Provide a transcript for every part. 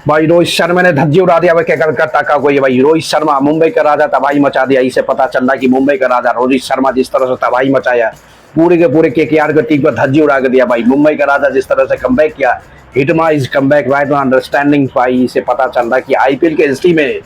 भाई रोहित शर्मा ने धज्जी उड़ा दिया भाई क्या कलकत्ता का कोई भाई। रोहित शर्मा मुंबई का राजा तबाही मचा दिया। इसे पता चल रहा कि मुंबई का राजा रोहित शर्मा जिस तरह से तबाही मचाया, पूरे के पूरे केकेआर के टीम पर धज्जी उड़ा के दिया भाई। मुंबई का राजा जिस तरह से कमबैक किया, Hitman is comeback right on understanding भाई। इसे पता चल रहा कि आईपीएल के हिस्ट्री में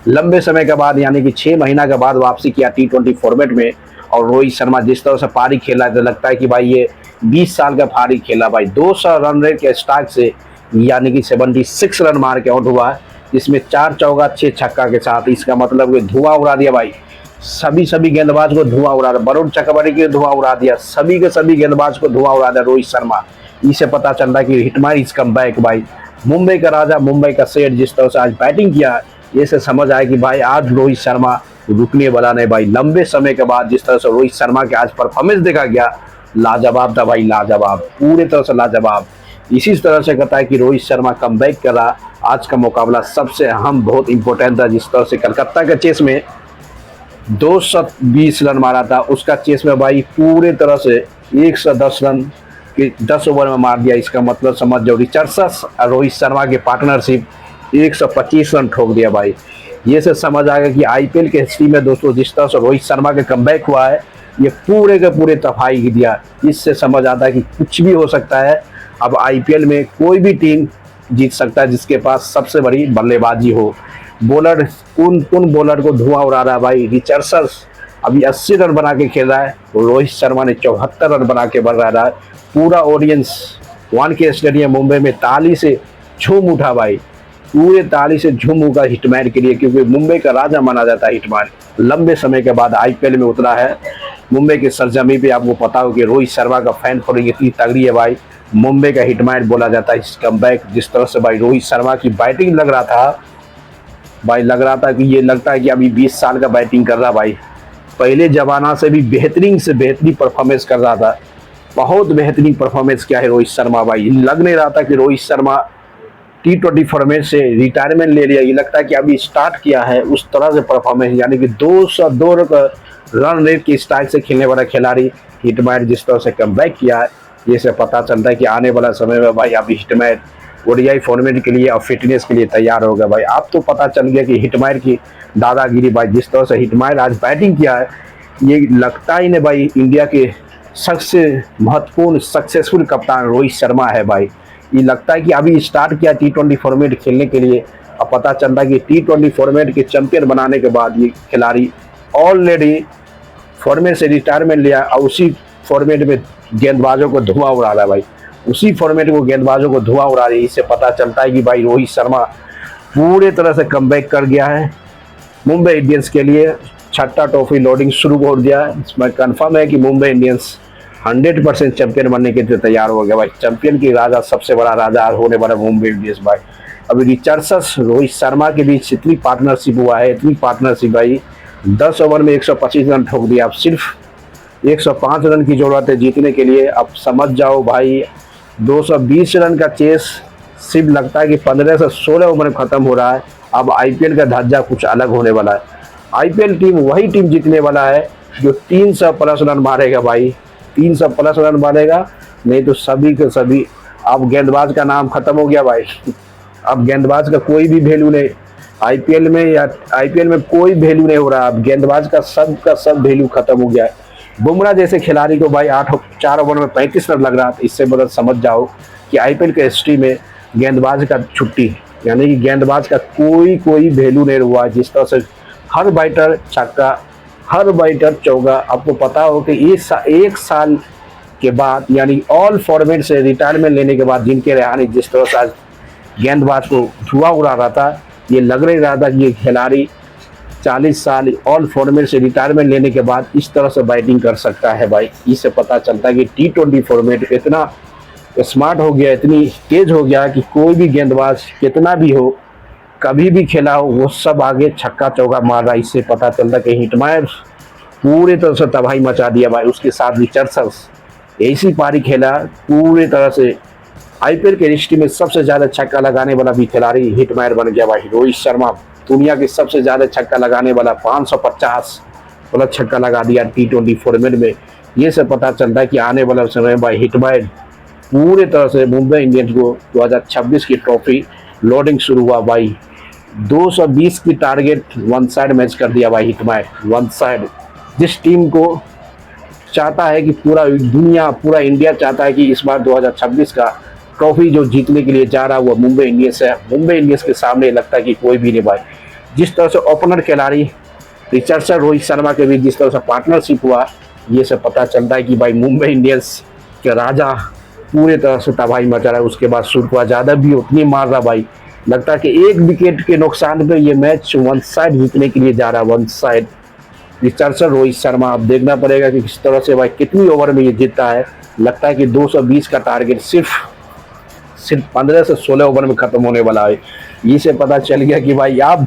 लंबे समय के बाद यानी कि 6 महीना के बाद वापसी किया T20 फॉर्मेट में। और रोहित शर्मा जिस तरह से पारी खेला तो लगता है कि भाई ये 20 साल का पारी खेला भाई। 200 रन रेट के स्ट्राइक से यानी कि 76 रन मार के आउट हुआ, जिसमें 4 चौका 6 छक्का के साथ। इसका मतलब कि धुआं उड़ा दिया भाई। सभी गेंदबाज को धुआं उड़ा दिया। वरुण चक्रवर्ती के धुआं उड़ा दिया। सभी के सभी गेंदबाज को धुआं उड़ा दिया रोहित शर्मा। इसे पता चल रहा है कि हिटमा इज कमबैक भाई। मुंबई का राजा, मुंबई का शेर जिस तरह से आज बैटिंग किया, ये से समझ आया कि भाई आज रोहित शर्मा रुकने वाला नहीं भाई। लंबे समय के बाद जिस तरह से रोहित शर्मा के आज परफॉर्मेंस देखा गया, लाजवाब था भाई, लाजवाब, पूरे तरह से लाजवाब। इसी तरह से कहता है कि रोहित शर्मा कमबैक कर रहा। आज का मुकाबला सबसे अहम, बहुत इंपॉर्टेंट था। जिस तरह से कलकत्ता के चेस में 220 रन मारा था, उसका चेस में भाई पूरे तरह से 110 रन के 10 ओवर में मार दिया। इसका मतलब समझ जाओ रिचर्डसन और रोहित शर्मा की पार्टनरशिप 125 रन ठोक दिया भाई। ये से समझ आ गया कि आईपीएल के हिस्ट्री में दोस्तों जिस तरह से रोहित शर्मा के कमबैक हुआ है, ये पूरे के पूरे तबाही की दिया। इससे समझ आता है कि कुछ भी हो सकता है। अब आईपीएल में कोई भी टीम जीत सकता है जिसके पास सबसे बड़ी बल्लेबाजी हो। बॉलर कौन बॉलर को धुआं उड़ा रहा है भाई। रिचर्डसन अभी 80 रन बना के खेल रहा है, रोहित शर्मा ने 74 रन बना के बढ़ रहा है। पूरा ऑडियंस वानखेड़े स्टेडियम मुंबई में ताली से झूम उठा भाई, पूरे ताली से झूम उठा हिटमैन के लिए, क्योंकि मुंबई का राजा माना जाता है हिटमैन। लंबे समय के बाद आईपीएल में उतरा है मुंबई के सरजमी पे। आपको पता हो कि रोहित शर्मा का फैन फॉलोइंग इतनी तगड़ी है भाई। मुंबई का हिटमैन बोला जाता है इस कमबैक। जिस तरह से भाई रोहित शर्मा की बैटिंग लग रहा था भाई, लग रहा था कि ये लगता है कि अभी 20 साल का बैटिंग कर रहा भाई। पहले जमाना से भी बेहतरीन से बेहतरीन परफॉर्मेंस कर रहा था। बहुत बेहतरीन परफॉर्मेंस किया है रोहित शर्मा भाई। लग नहीं रहा था कि रोहित शर्मा T20 फॉर्मेट से रिटायरमेंट ले लिया। ये लगता है कि अभी स्टार्ट किया है उस तरह से परफॉर्मेंस, यानी कि 202 रन रेट की स्ट्राइक से खेलने वाला खिलाड़ी हिटमैन जिस तरह से कमबैक किया है, ये से पता चलता है कि आने वाला समय में भाई अभी हिटमैन ओडीआई फॉर्मेट के लिए और फिटनेस के लिए तैयार हो गया भाई। अब तो पता चल गया कि हिटमैन की दादागिरी भाई। जिस तरह से हिटमैन आज बैटिंग किया है, ये लगता ही नहीं भाई इंडिया के सबसे महत्वपूर्ण सक्सेसफुल कप्तान रोहित शर्मा है भाई। ये लगता है कि अभी स्टार्ट किया T20 फॉर्मेट खेलने के लिए। अब पता चल रहा है कि T20 फॉर्मेट के चैंपियन बनाने के बाद ये खिलाड़ी ऑलरेडी फॉर्मेट से रिटायरमेंट लिया और उसी फॉर्मेट में गेंदबाजों को धुआं उड़ा रहा है भाई। उसी फॉर्मेट को गेंदबाजों को धुआं उड़ा रही है। इससे पता चलता है कि भाई रोहित शर्मा पूरे तरह से कमबैक कर गया है। मुंबई इंडियंस के लिए छठा ट्रॉफी लोडिंग शुरू कर दिया है। इसमें कन्फर्म है कि मुंबई इंडियंस 100% चैंपियन बनने के लिए तैयार हो गया भाई। चैंपियन की राजा, सबसे बड़ा राजा होने वाला मुंबई इंडियंस भाई। अभी रिचर्डसन रोहित शर्मा के बीच इतनी पार्टनरशिप हुआ है, इतनी पार्टनरशिप भाई। 10 ओवर में 125 रन ठोक दिया। अब सिर्फ 105 रन की जरूरत है जीतने के लिए। अब समझ जाओ भाई 220 रन का चेस सिर्फ लगता है कि 15 से 16 ओवर में खत्म हो रहा है। अब आईपीएल का ढांचा कुछ अलग होने वाला है। आईपीएल टीम वही टीम जीतने वाला है जो 300 प्लस रन मारेगा भाई। 300 प्लस रन मारेगा, नहीं तो सभी के सभी। अब गेंदबाज का नाम खत्म हो गया भाई। अब गेंदबाज का कोई भी वैल्यू नहीं आईपीएल में, या आईपीएल में कोई वैल्यू नहीं हो रहा। अब गेंदबाज का सब वैल्यू खत्म हो गया है। बुमराह जैसे खिलाड़ी को भाई 4 ओवर में 35 रन लग रहा था। इससे मतलब समझ जाओ कि आईपीएल के हिस्ट्री में गेंदबाज का छुट्टी, यानी कि गेंदबाज का कोई वैल्यू नहीं हुआ। जिस तरह से हर बैटर छक्का, हर बैटर चौका। आपको पता हो कि एक साल के बाद यानी ऑल फॉर्मेट से रिटायरमेंट लेने के बाद जिनके रेहानी जिस तरह से आज गेंदबाज को धुआं उड़ा रहा था, ये लग नहीं रहा था कि ये खिलाड़ी 40 साल ऑल फॉर्मेट से रिटायरमेंट लेने के बाद इस तरह से बैटिंग कर सकता है भाई। इससे पता चलता है कि T20 फॉर्मेट इतना स्मार्ट हो गया, इतनी तेज हो गया कि कोई भी गेंदबाज कितना भी हो, कभी भी खेला हो, वो सब आगे छक्का चौका मार रहा है। इससे पता चलता है कि हिटमैन पूरे तरह से तबाही मचा दिया भाई। उसके साथ रिचर्डसन ऐसी पारी खेला पूरे तरह से। आईपीएल के हिस्ट्री में सबसे ज़्यादा छक्का लगाने वाला भी खिलाड़ी हिटमैन बन गया भाई। रोहित शर्मा दुनिया के सबसे ज़्यादा छक्का लगाने वाला 550 प्लस छक्का लगा दिया T20 फॉर्मेट में। ये से पता चलता है कि आने वाला समय भाई हिटमैन पूरे तरह से मुंबई इंडियंस को 2026 की ट्रॉफी लोडिंग शुरू हुआ भाई, 220 की टारगेट वन साइड मैच कर दिया भाई हिटमैट, वन साइड। जिस टीम को चाहता है कि पूरा दुनिया, पूरा इंडिया चाहता है कि इस बार 2026 का ट्रॉफी जो जीतने के लिए जा रहा है वो मुंबई इंडियंस है। मुंबई इंडियंस के सामने लगता है कि कोई भी नहीं भाई। जिस तरह से ओपनर खिलाड़ी रिचर्डसन, रोहित शर्मा के बीच जिस तरह से पार्टनरशिप हुआ, ये सब पता चलता है कि भाई मुंबई इंडियंस के राजा पूरे तरह से तबाही मचा रहा है। उसके बाद सूर्यकुमार यादव भी उतनी मार रहा भाई, लगता है कि एक विकेट के नुकसान पे ये मैच वन साइड जीतने के लिए जा रहा है, one side. Richardson, Rohit Sharma, अब देखना पड़ेगा कि किस तरह से भाई कितनी ओवर में ये जीतता है। लगता है कि 220 का टारगेट सिर्फ 15 से 16 ओवर में खत्म होने वाला है। इससे पता चल गया कि भाई अब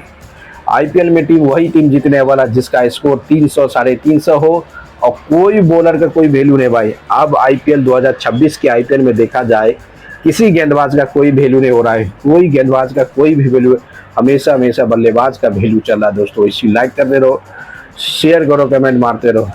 आईपीएल में टीम वही टीम जीतने वाला जिसका स्कोर 300 350 हो, और कोई बॉलर का कोई वैल्यू नहीं भाई। अब आईपीएल 2026 के आईपीएल में देखा जाए, किसी गेंदबाज का कोई वैल्यू नहीं हो रहा है, कोई गेंदबाज का कोई भी वैल्यू, हमेशा हमेशा बल्लेबाज का वैल्यू चल रहा है। दोस्तों इसी लाइक करते रहो, शेयर करो, कमेंट मारते रहो।